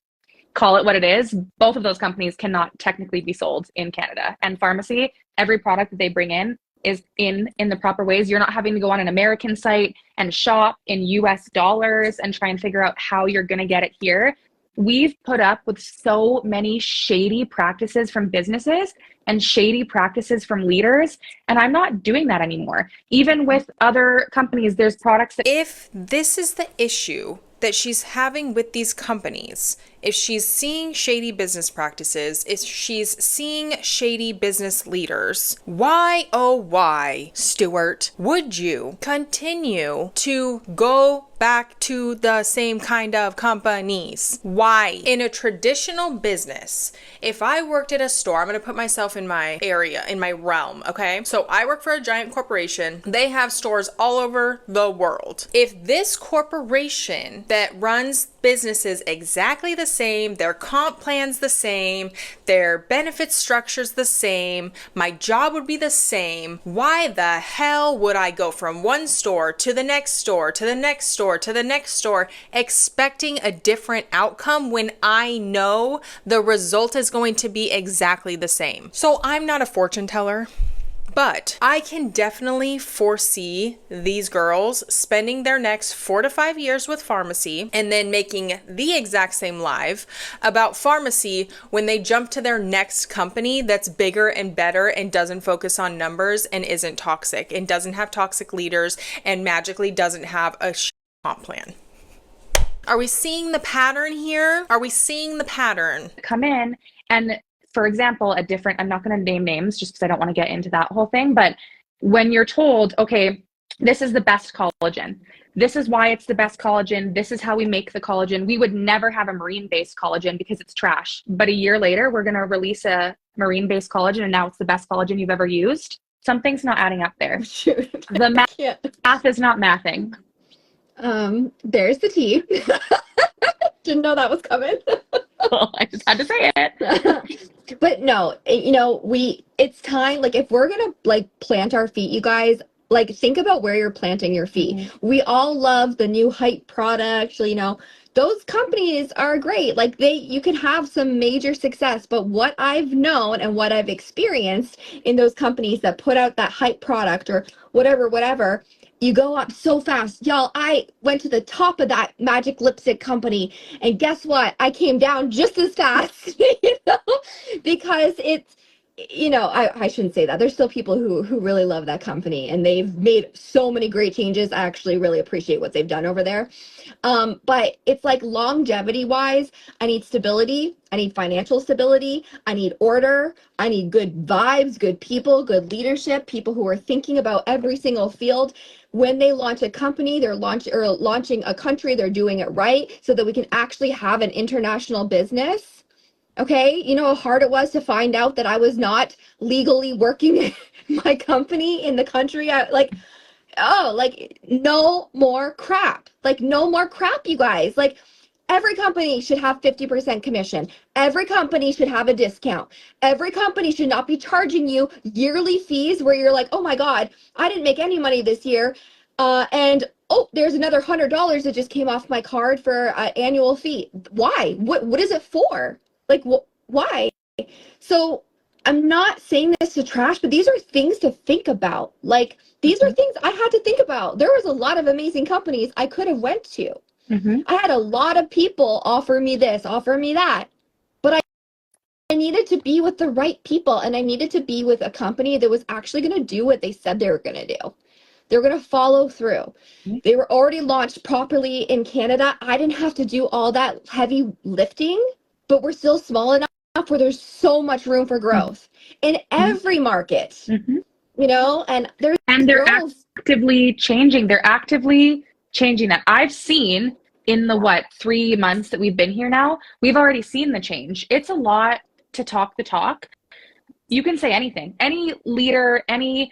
call it what it is. Both of those companies cannot technically be sold in Canada. And Farmasi, every product that they bring in is in the proper ways. You're not having to go on an American site and shop in US dollars and try and figure out how you're going to get it here. We've put up with so many shady practices from businesses and shady practices from leaders, and I'm not doing that anymore. Even with other companies, there's products that... If this is the issue that she's having with these companies, if she's seeing shady business practices, if she's seeing shady business leaders, why, oh why, Stuart, would you continue to go back to the same kind of companies. Why? In a traditional business, if I worked at a store, I'm going to put myself in my area, in my realm, okay? So I work for a giant corporation. They have stores all over the world. If this corporation that runs businesses exactly the same, their comp plan's the same, their benefit structure's the same, my job would be the same, why the hell would I go from one store to the next store, to the next store, to the next store, expecting a different outcome when I know the result is going to be exactly the same? So I'm not a fortune teller, but I can definitely foresee these girls spending their next 4 to 5 years with Farmasi and then making the exact same live about Farmasi when they jump to their next company that's bigger and better and doesn't focus on numbers and isn't toxic and doesn't have toxic leaders and magically doesn't have a comp plan. Are we seeing the pattern here? Are we seeing the pattern? Come in and, for example, I'm not going to name names just because I don't want to get into that whole thing, but when you're told, okay, this is the best collagen, this is why it's the best collagen, this is how we make the collagen, we would never have a marine-based collagen because it's trash. But a year later, we're going to release a marine-based collagen and now it's the best collagen you've ever used. Something's not adding up there. Shoot. The math is not mathing. There's the tea. Didn't know that was coming. Well, I just had to say it. But no, it's time, like, if we're gonna like plant our feet, you guys, like, think about where you're planting your feet. Mm-hmm. We all love the new hype product, those companies are great. Like, you can have some major success, but what I've known and what I've experienced in those companies that put out that hype product or whatever, you go up so fast. Y'all, I went to the top of that magic lipstick company, and guess what? I came down just as fast, because it's, I shouldn't say that. There's still people who really love that company, and they've made so many great changes. I actually really appreciate what they've done over there. But it's like, longevity wise, I need stability. I need financial stability. I need order. I need good vibes, good people, good leadership, people who are thinking about every single field. When they launch a company, they're launching a country, they're doing it right so that we can actually have an international business. Okay, you know how hard it was to find out that I was not legally working my company in the country? No more crap. No more crap, you guys. Every company should have 50% commission. Every company should have a discount. Every company should not be charging you yearly fees where you're like, oh my God, I didn't make any money this year. There's another $100 that just came off my card for an annual fee. Why? What is it for? Why? So I'm not saying this to trash, but these are things to think about. These are things I had to think about. There was a lot of amazing companies I could have went to. Mm-hmm. I had a lot of people offer me this, offer me that, but I needed to be with the right people, and I needed to be with a company that was actually going to do what they said they were going to do. They were going to follow through. Mm-hmm. They were already launched properly in Canada. I didn't have to do all that heavy lifting, but we're still small enough where there's so much room for growth in every market, and they're actively changing. They're actively changing that. I've seen in the 3 months that we've been here now, we've already seen the change. It's a lot to talk the talk. You can say anything. Any leader, anybody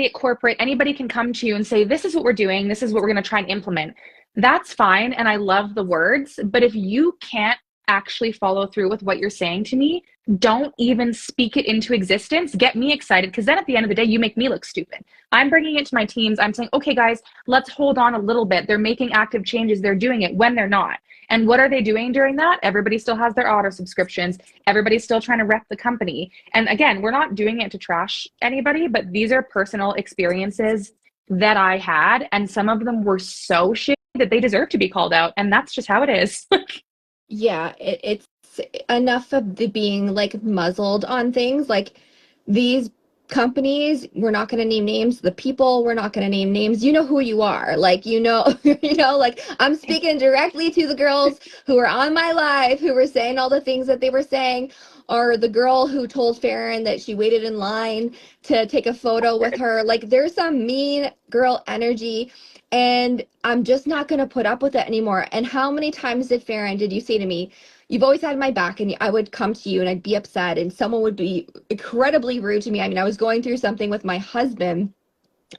at corporate, anybody can come to you and say, this is what we're doing. This is what we're going to try and implement. That's fine. And I love the words, but if you can't actually follow through with what you're saying to me, don't even speak it into existence. Get me excited, because then at the end of the day, you make me look stupid. I'm bringing it to my teams. I'm saying, okay, guys, let's hold on a little bit. They're making active changes. They're doing it when they're not. And what are they doing during that? Everybody still has their auto subscriptions. Everybody's still trying to rep the company. And again, we're not doing it to trash anybody, but these are personal experiences that I had. And some of them were so shitty that they deserve to be called out. And that's just how it is. Yeah, it's enough of the being muzzled on things. These companies, we're not going to name names. The people, we're not going to name names. You know who you are. I'm speaking directly to the girls who were on my live, who were saying all the things that they were saying. or the girl who told Farron that she waited in line to take a photo with her. Like, there's some mean girl energy, and I'm just not going to put up with it anymore. And how many times did you say to me, you've always had my back, and I would come to you and I'd be upset and someone would be incredibly rude to me. I mean, I was going through something with my husband,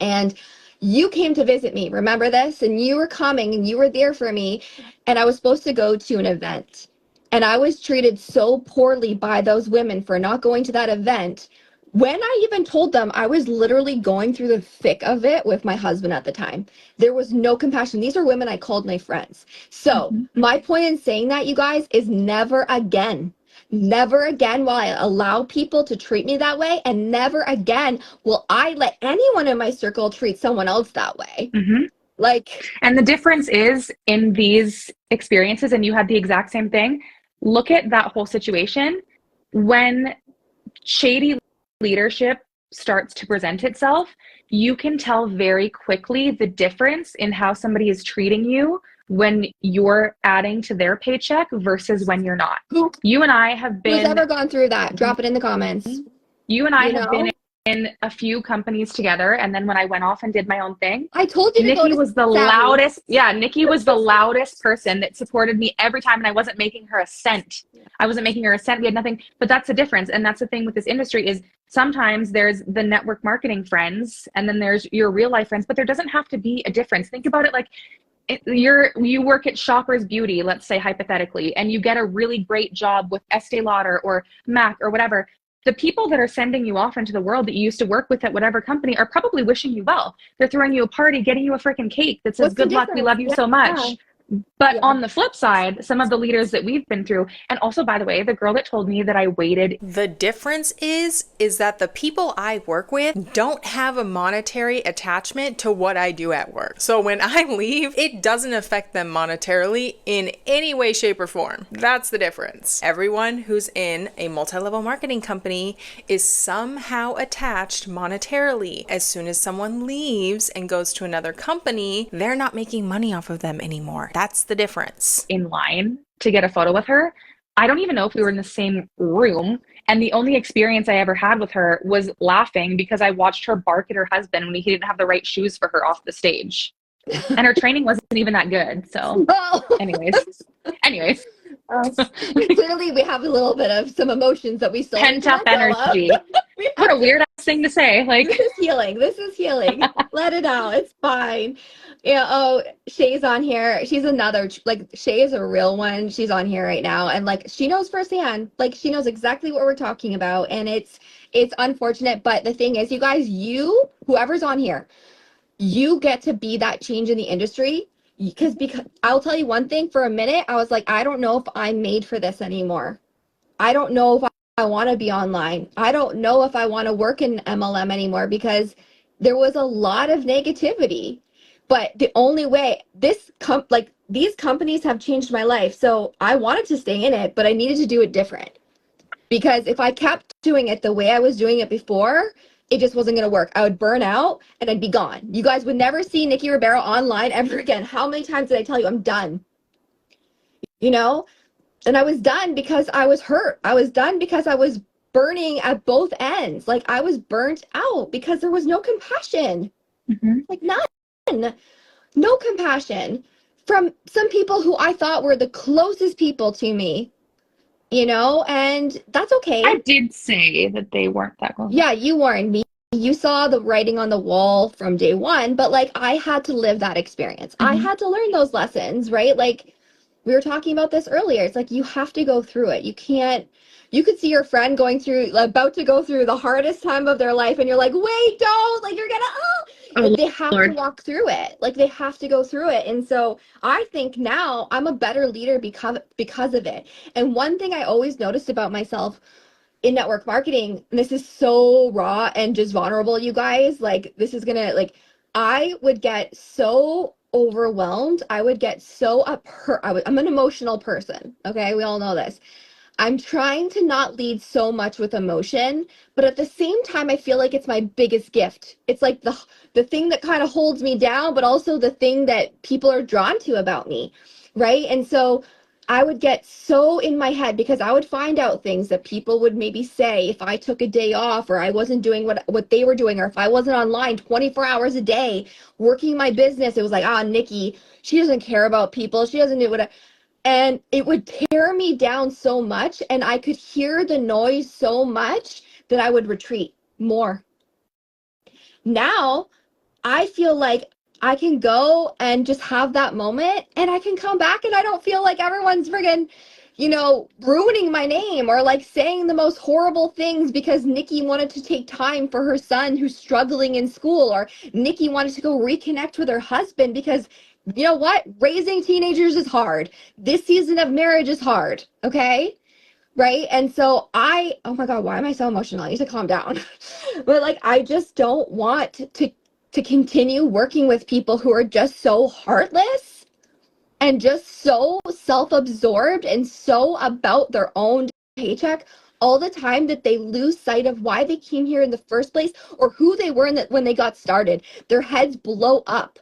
and you came to visit me. Remember this? And you were coming and you were there for me. And I was supposed to go to an event. And I was treated so poorly by those women for not going to that event. When I even told them I was literally going through the thick of it with my husband at the time, there was no compassion. These are women I called my friends. So my point in saying that, you guys, is never again will I allow people to treat me that way. And never again will I let anyone in my circle treat someone else that way. Like, and the difference is in these experiences, and you had the exact same thing. Look at that whole situation. When shady leadership starts to present itself, you can tell very quickly the difference in how somebody is treating you when you're adding to their paycheck versus when you're not. You and I have been... Who's ever gone through that? Drop it in the comments. You and I have been in a few companies together, and then when I went off and did my own thing, I told you Nikki was the loudest. Yeah, Nikki was the loudest person that supported me every time, and I wasn't making her a cent. I wasn't making her a cent. We had nothing. But that's the difference, and that's the thing with this industry is sometimes there's the network marketing friends, and then there's your real life friends, but there doesn't have to be a difference. Think about it like you work at Shoppers Beauty, let's say hypothetically, and you get a really great job with Estee Lauder or MAC or whatever. The people that are sending you off into the world that you used to work with at whatever company are probably wishing you well. They're throwing you a party, getting you a freaking cake that says, good luck, we love you so much. But on the flip side, some of the leaders that we've been through, and also, by the way, the girl that told me that I waited. The difference is that the people I work with don't have a monetary attachment to what I do at work. So when I leave, it doesn't affect them monetarily in any way, shape, or form. That's the difference. Everyone who's in a multi-level marketing company is somehow attached monetarily. As soon as someone leaves and goes to another company, they're not making money off of them anymore. That's the difference. In line to get a photo with her. I don't even know if we were in the same room. And the only experience I ever had with her was laughing because I watched her bark at her husband when he didn't have the right shoes for her off the stage. And her training wasn't even that good. So anyways. Clearly we have a little bit of some emotions that we still pent up energy. What a weird ass thing to say. Like, this is healing. Let it out. It's fine. Yeah. Oh, Shay's on here. She's another, like, Shay is a real one. She's on here right now, and like she knows firsthand. Like, she knows exactly what we're talking about, and it's unfortunate. But the thing is, you guys, whoever's on here, you get to be that change in the industry. Because I'll tell you one thing, for a minute, I was like, I don't know if I'm made for this anymore. I don't know if I want to be online. I don't know if I want to work in MLM anymore, because there was a lot of negativity. But the only way, these companies have changed my life. So I wanted to stay in it, but I needed to do it different. Because if I kept doing it the way I was doing it before, it just wasn't going to work. I would burn out and I'd be gone. You guys would never see Nikki Ribeiro online ever again. How many times did I tell you I'm done? You know? And I was done because I was hurt. I was done because I was burning at both ends. Like, I was burnt out because there was no compassion. Like, none. No compassion from some people who I thought were the closest people to me. You know, and that's okay. I did say that they weren't that close. Yeah, you warned me. You saw the writing on the wall from day one, but like, I had to live that experience. I had to learn those lessons, right? Like, we were talking about this earlier. It's like, you have to go through it. You could see your friend about to go through the hardest time of their life, and you're like, wait, don't, like, you're gonna, they have to walk through it. Like, they have to go through it. And so I think now I'm a better leader because of it. And one thing I always noticed about myself in network marketing, and this is so raw and just vulnerable, you guys, like, this is gonna, like, I would get so overwhelmed. I would get so I'm an emotional person. Okay. We all know this. I'm trying to not lead so much with emotion, but at the same time, I feel like it's my biggest gift. It's like the thing that kind of holds me down, but also the thing that people are drawn to about me, right? And so I would get so in my head because I would find out things that people would maybe say if I took a day off or I wasn't doing what they were doing, or if I wasn't online 24 hours a day working my business. It was like, Nikki, she doesn't care about people. She doesn't do what. And it would tear me down so much, and I could hear the noise so much that I would retreat more. Now I feel like I can go and just have that moment, and I can come back and I don't feel like everyone's friggin', ruining my name or like saying the most horrible things because Nikki wanted to take time for her son who's struggling in school, or Nikki wanted to go reconnect with her husband because you know what? Raising teenagers is hard. This season of marriage is hard. Okay. Right. And so oh my God, why am I so emotional? I need to calm down. But like, I just don't want to continue working with people who are just so heartless and just so self-absorbed and so about their own paycheck all the time that they lose sight of why they came here in the first place or who they were when they got started. Their heads blow up.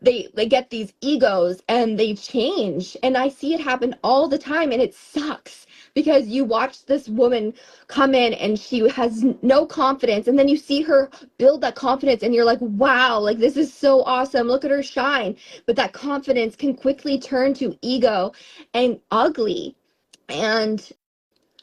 They get these egos and they change, and I see it happen all the time, and it sucks because you watch this woman come in and she has no confidence, and then you see her build that confidence and you're like, wow, like this is so awesome, look at her shine. But that confidence can quickly turn to ego and ugly. And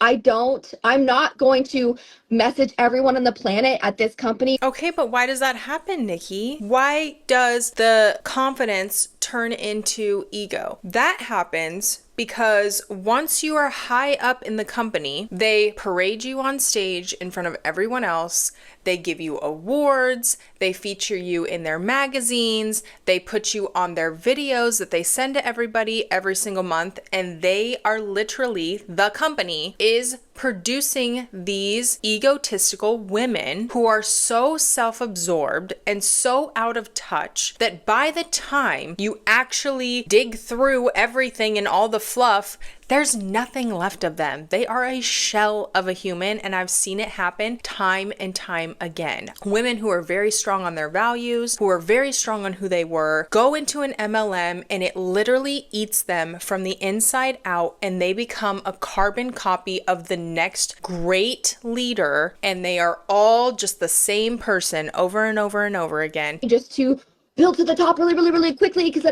I'm not going to message everyone on the planet at this company. Okay, but why does that happen, Nikki? Why does the confidence turn into ego? That happens because once you are high up in the company, they parade you on stage in front of everyone else. They give you awards. They feature you in their magazines. They put you on their videos that they send to everybody every single month. And they are literally, the company is producing these egotistical women who are so self-absorbed and so out of touch that by the time you actually dig through everything and all the fluff, there's nothing left of them. They are a shell of a human, and I've seen it happen time and time again. Women who are very strong on their values, who are very strong on who they were, go into an MLM and it literally eats them from the inside out, and they become a carbon copy of the next great leader, and they are all just the same person over and over and over again. Just to build to the top really, really, really quickly because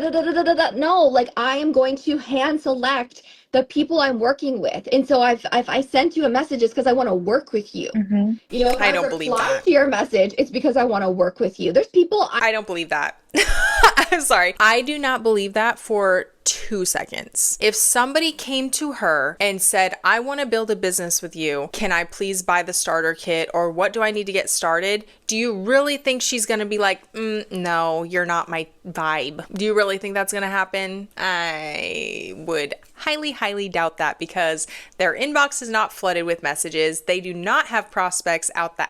no, like I am going to hand select the people I'm working with. And so I sent you a message because I want to work with you. Mm-hmm. If I don't believe that. To your message, it's because I want to work with you. There's people I don't believe that. I'm sorry. I do not believe that for 2 seconds. If somebody came to her and said, I want to build a business with you, can I please buy the starter kit, or what do I need to get started? Do you really think she's going to be like, no, you're not my vibe? Do you really think that's going to happen? I would highly, highly doubt that because their inbox is not flooded with messages. They do not have prospects out that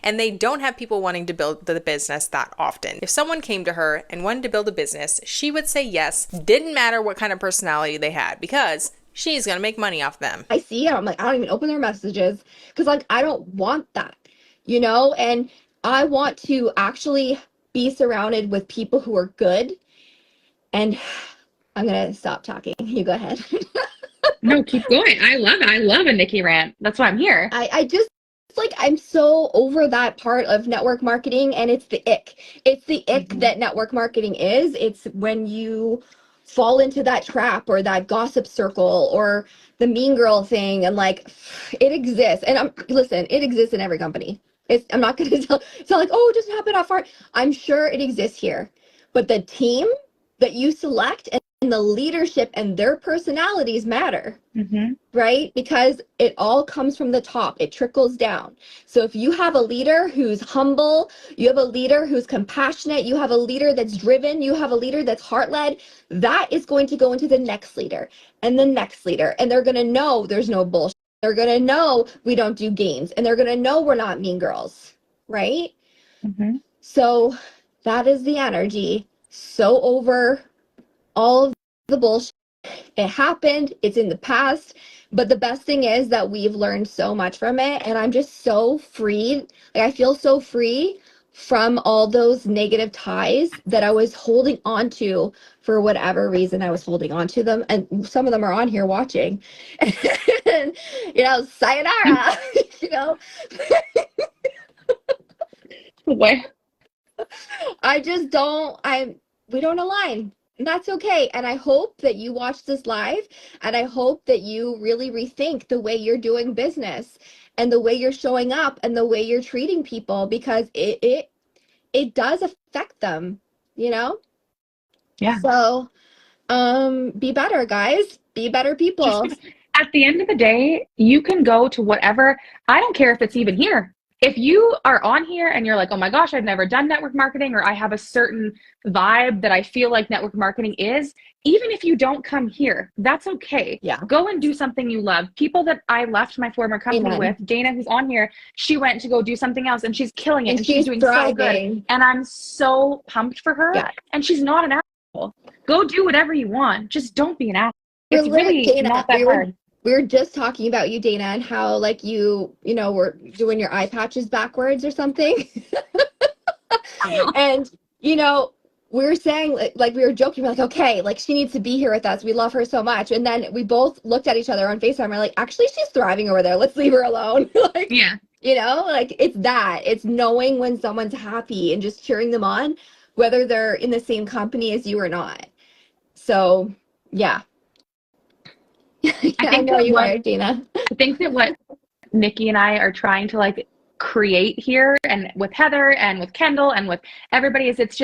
and they don't have people wanting to build the business that often. If someone came to her and wanted to build a business, she would say yes. Didn't matter what kind of personality they had because she's going to make money off them. I see it. I'm like, I don't even open their messages because like, I don't want that, and I want to actually be surrounded with people who are good. And I'm going to stop talking. You go ahead. No, keep going. I love it. I love a Nikki rant. That's why I'm here. I just, like, I'm so over that part of network marketing, and it's the ick. It's the ick that network marketing is. It's when you fall into that trap or that gossip circle or the mean girl thing, and like it exists. And listen, it exists in every company. I'm not going to tell. It's not like, oh, it just happened off far. I'm sure it exists here, but the team that you select and the leadership and their personalities matter, right? Because it all comes from the top. It trickles down. So if you have a leader who's humble, you have a leader who's compassionate, you have a leader that's driven, you have a leader that's heart-led, that is going to go into the next leader and the next leader. And they're going to know there's no bullshit. They're going to know we don't do games, and they're going to know we're not mean girls, right? So that is the energy. So over all of the bullshit. It happened. It's in the past. But the best thing is that we've learned so much from it. And I'm just so freed. Like, I feel so free from all those negative ties that I was holding on to for whatever reason I was holding on to them. And some of them are on here watching. And, sayonara, you know. Way. We don't align. And that's okay. And I hope that you watch this live, and I hope that you really rethink the way you're doing business and the way you're showing up and the way you're treating people, because it does affect them, you know? Yeah. So, be better, guys. Be better people. Just at the end of the day, you can go to whatever, I don't care if it's even here. If you are on here and you're like, oh my gosh, I've never done network marketing, or I have a certain vibe that I feel like network marketing is, even if you don't come here, that's okay. Yeah. Go and do something you love. People that I left my former company Amen. with, Dana, who's on here, she went to go do something else and she's killing it, and she's doing thriving. so good. And I'm so pumped for her. Yeah. And she's not an asshole. Go do whatever you want. Just don't be an asshole. It's We're really Dana, not that hard. We were just talking about you, Dana, and how like you were doing your eye patches backwards or something. And we were saying, like we were joking, like, okay, like she needs to be here with us. We love her so much. And then we both looked at each other on FaceTime. We're like, actually, she's thriving over there. Let's leave her alone. Like, yeah. Like it's knowing when someone's happy and just cheering them on, whether they're in the same company as you or not. So, yeah. I know you are, Dina. I think that what Nikki and I are trying to like create here, and with Heather and with Kendall and with everybody, is it's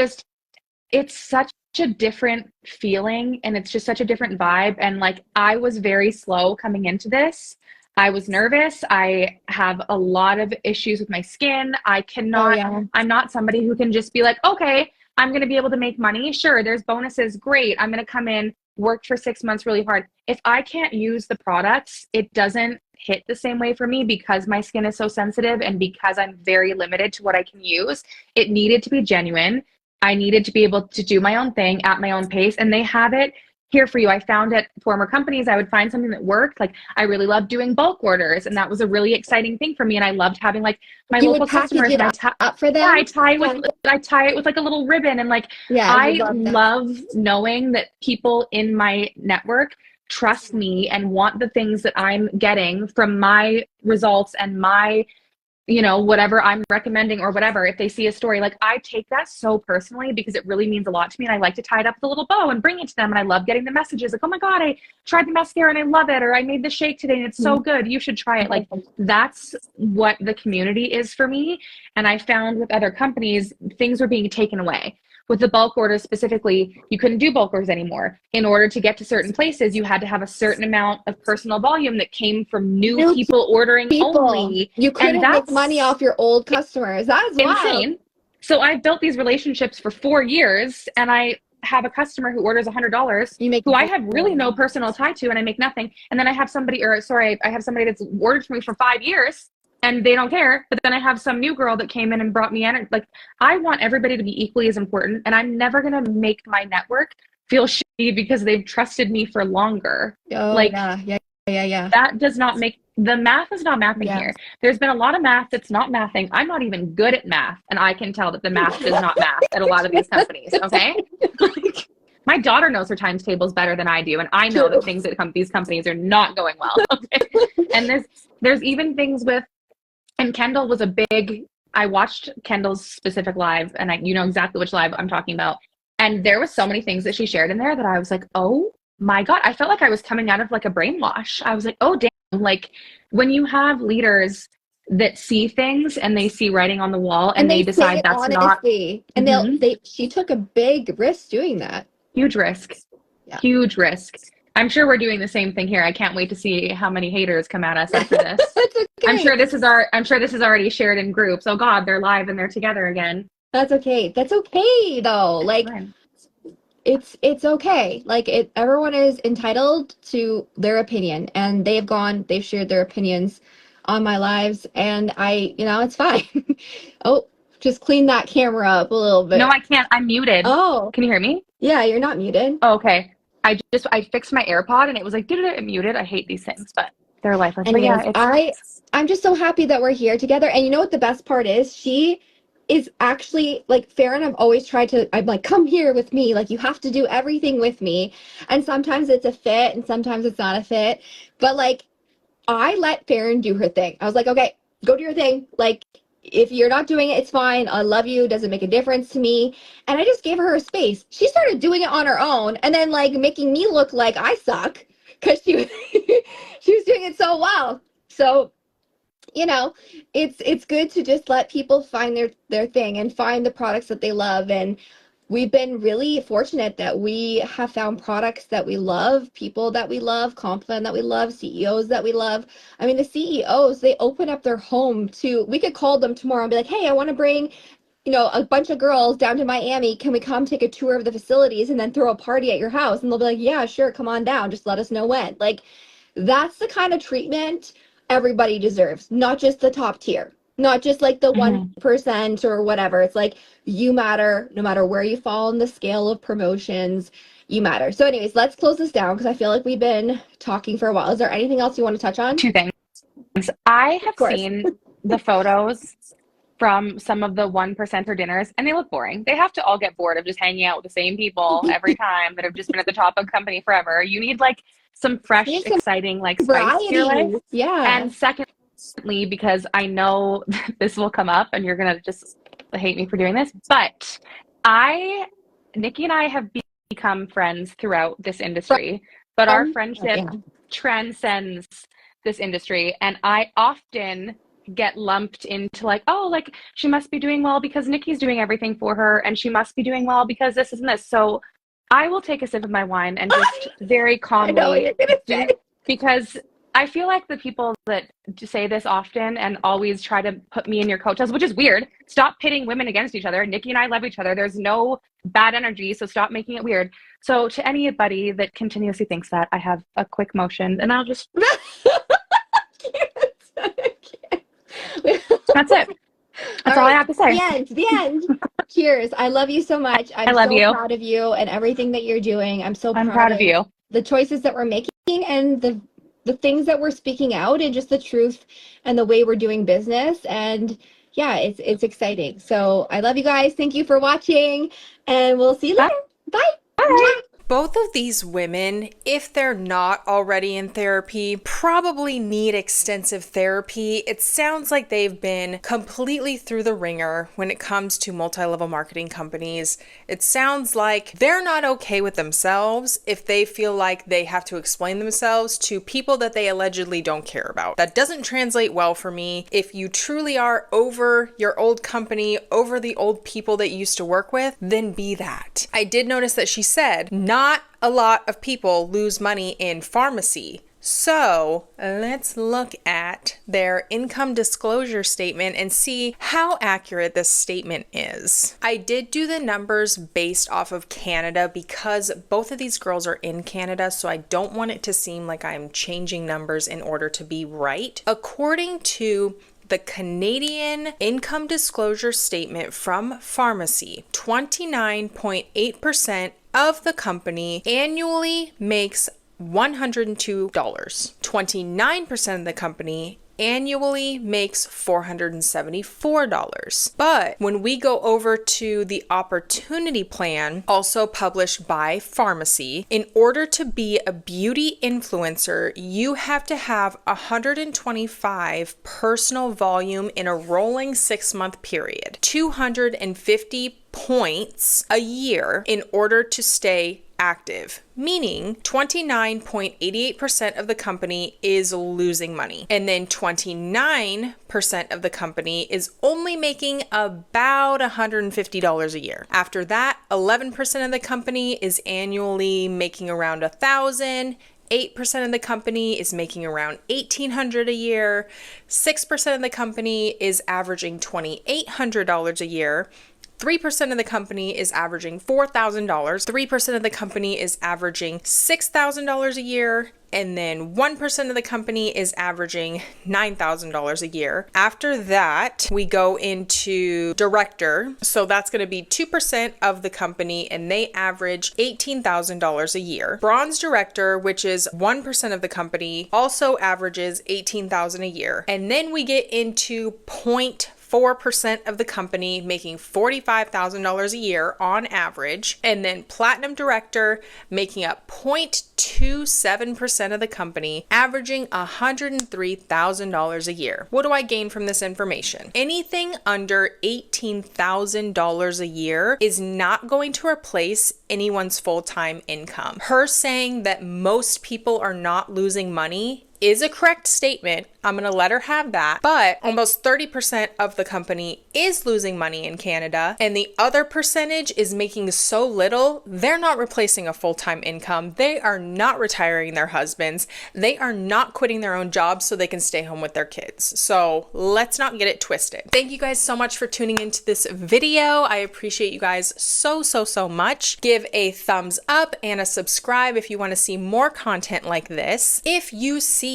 such a different feeling, and it's just such a different vibe. And like, I was very slow coming into this. I was nervous. I have a lot of issues with my skin. I cannot, I'm not somebody who can just be like, okay, I'm going to be able to make money. Sure, there's bonuses. Great. I'm going to come in, work for 6 months really hard. If I can't use the products, it doesn't hit the same way for me, because my skin is so sensitive and because I'm very limited to what I can use. It needed to be genuine. I needed to be able to do my own thing at my own pace, and they have it here for you. I found at former companies, I would find something that worked. Like, I really loved doing bulk orders, and that was a really exciting thing for me. And I loved having like my local customers. It up for them. Yeah, I tie it with like a little ribbon, and like, I love knowing that people in my network trust me and want the things that I'm getting from my results and my, whatever I'm recommending or whatever. If they see a story, like, I take that so personally, because it really means a lot to me. And I like to tie it up with a little bow and bring it to them. And I love getting the messages like, oh my God, I tried the mascara and I love it. Or I made the shake today and it's so good. You should try it. Like, that's what the community is for me. And I found with other companies, things were being taken away. With the bulk orders specifically, you couldn't do bulk orders anymore. In order to get to certain places, you had to have a certain amount of personal volume that came from new people ordering only. You couldn't make money off your old customers. That's insane. Wild. So I've built these relationships for 4 years, and I have a customer who orders $100 who I have really no personal tie to, and I make nothing. And then I have somebody, I have somebody that's ordered for me for 5 years, and they don't care. But then I have some new girl that came in and brought me in. Like, I want everybody to be equally as important. And I'm never going to make my network feel shitty because they've trusted me for longer. Yeah. That does not make, the math is not mathing here. There's been a lot of math that's not mathing. I'm not even good at math. And I can tell that the math does not math at a lot of these companies. Okay. My daughter knows her times tables better than I do. And I know that things at these companies are not going well. Okay. And there's even things with, and Kendall was I watched Kendall's specific live, and you know exactly which live I'm talking about. And there was so many things that she shared in there that I was like, oh my God, I felt like I was coming out of like a brainwash. I was like, oh damn. Like, when you have leaders that see things and they see writing on the wall and they decide that's honestly, not. And she took a big risk doing that. Huge risk. Yeah. Huge risk. I'm sure we're doing the same thing here. I can't wait to see how many haters come at us after this. Okay. I'm sure this is already shared in groups. Oh God, they're live and they're together again. That's okay. That's okay though. Like, it's okay. Like, everyone is entitled to their opinion, and they've shared their opinions on my lives, and it's fine. Oh, just clean that camera up a little bit. No, I can't. I'm muted. Oh, can you hear me? Yeah, you're not muted. Oh, okay. I fixed my AirPod and it was like, did it muted? I hate these things, but they're lifeless. Anyways, I'm just so happy that we're here together. And you know what the best part is? She is actually like Farron. I've always tried to, I'm like, come here with me. Like, you have to do everything with me. And sometimes it's a fit and sometimes it's not a fit. But like, I let Farron do her thing. I was like, okay, go do your thing. Like, if you're not doing it, it's fine. I love you. It doesn't make a difference to me. And I just gave her a space. She started doing it on her own and then like making me look like I suck because she was doing it so well. So, you know, it's good to just let people find their thing and find the products that they love. And we've been really fortunate that we have found products that we love, people that we love, comp plan that we love, CEOs that we love. I mean, the CEOs, they open up their home to, we could call them tomorrow and be like, hey, I want to bring, you know, a bunch of girls down to Miami. Can we come take a tour of the facilities and then throw a party at your house? And they'll be like, yeah, sure, come on down. Just let us know when. Like, that's the kind of treatment everybody deserves, not just the top tier, not just like the 1% or whatever. It's like, you matter no matter where you fall in the scale of promotions. You matter. So anyways, let's close this down because I feel like we've been talking for a while. Is there anything else you want to touch on? Two things. I have seen the photos from some of the 1%er dinners, and they look boring. They have to all get bored of just hanging out with the same people every time that have just been at the top of a company forever. You need like some fresh, exciting, like spice to your life. Yeah. And secondly, because I know this will come up and you're going to just hate me for doing this, but Nikki and I have become friends throughout this industry, but our friendship transcends this industry. And I often get lumped into like, oh, like she must be doing well because Nikki's doing everything for her, and she must be doing well because this and this. So I will take a sip of my wine and just very calmly, I know what you're gonna say. because I feel like the people that say this often and always try to put me in your coattails, which is weird. Stop pitting women against each other. Nikki and I love each other. There's no bad energy, so stop making it weird. So to anybody that continuously thinks that, I have a quick motion, and I'll just that's it. That's all I have to say. The end. Cheers. I love you so much. I'm love so you. proud of you and everything that you're doing. I'm proud of you. The choices that we're making and the things that we're speaking out and just the truth and the way we're doing business. And yeah, it's exciting. So I love you guys. Thank you for watching, and we'll see you later. Bye. Bye. Both of these women, if they're not already in therapy, probably need extensive therapy. It sounds like they've been completely through the ringer when it comes to multi-level marketing companies. It sounds like they're not okay with themselves if they feel like they have to explain themselves to people that they allegedly don't care about. That doesn't translate well for me. If you truly are over your old company, over the old people that you used to work with, then be that. I did notice that she said, not a lot of people lose money in Farmasi. So let's look at their income disclosure statement and see how accurate this statement is. I did do the numbers based off of Canada because both of these girls are in Canada, so I don't want it to seem like I'm changing numbers in order to be right. According to the Canadian income disclosure statement from Farmasi, 29.8% of the company annually makes $102. 29% of the company annually makes $474. But when we go over to the opportunity plan, also published by Farmasi, in order to be a beauty influencer, you have to have 125 personal volume in a rolling 6-month period, 250 points a year in order to stay active, meaning 29.88% of the company is losing money. And then 29% of the company is only making about $150 a year. After that, 11% of the company is annually making around $1,000. 8% of the company is making around $1,800 a year. 6% of the company is averaging $2,800 a year. 3% of the company is averaging $4,000. 3% of the company is averaging $6,000 a year. And then 1% of the company is averaging $9,000 a year. After that, we go into director. So that's going to be 2% of the company, and they average $18,000 a year. Bronze director, which is 1% of the company, also averages $18,000 a year. And then we get into 0.5 4% of the company making $45,000 a year on average, and then platinum director making up 0.27% of the company, averaging $103,000 a year. What do I gain from this information? Anything under $18,000 a year is not going to replace anyone's full-time income. Her saying that most people are not losing money is a correct statement. I'm going to let her have that. But almost 30% of the company is losing money in Canada, and the other percentage is making so little, they're not replacing a full-time income. They are not retiring their husbands. They are not quitting their own jobs so they can stay home with their kids. So let's not get it twisted. Thank you guys so much for tuning into this video. I appreciate you guys so much. Give a thumbs up and a subscribe if you want to see more content like this. If you see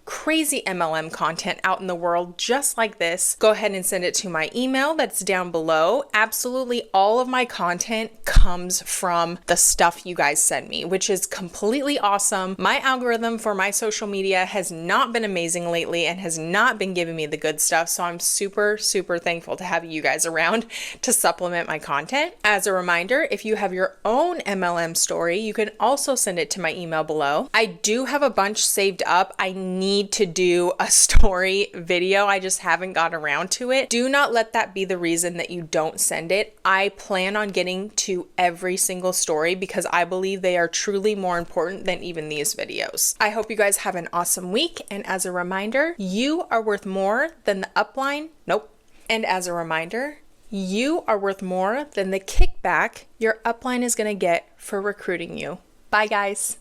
crazy MLM content out in the world just like this, go ahead and send it to my email that's down below. Absolutely all of my content comes from the stuff you guys send me, which is completely awesome. My algorithm for my social media has not been amazing lately and has not been giving me the good stuff, so I'm super thankful to have you guys around to supplement my content. As a reminder, if you have your own MLM story, you can also send it to my email below. I do have a bunch saved up. I need to do a story video. I just haven't got around to it. Do not let that be the reason that you don't send it. I plan on getting to every single story because I believe they are truly more important than even these videos. I hope you guys have an awesome week. And as a reminder, you are worth more than the upline. Nope. And as a reminder, you are worth more than the kickback your upline is going to get for recruiting you. Bye, guys.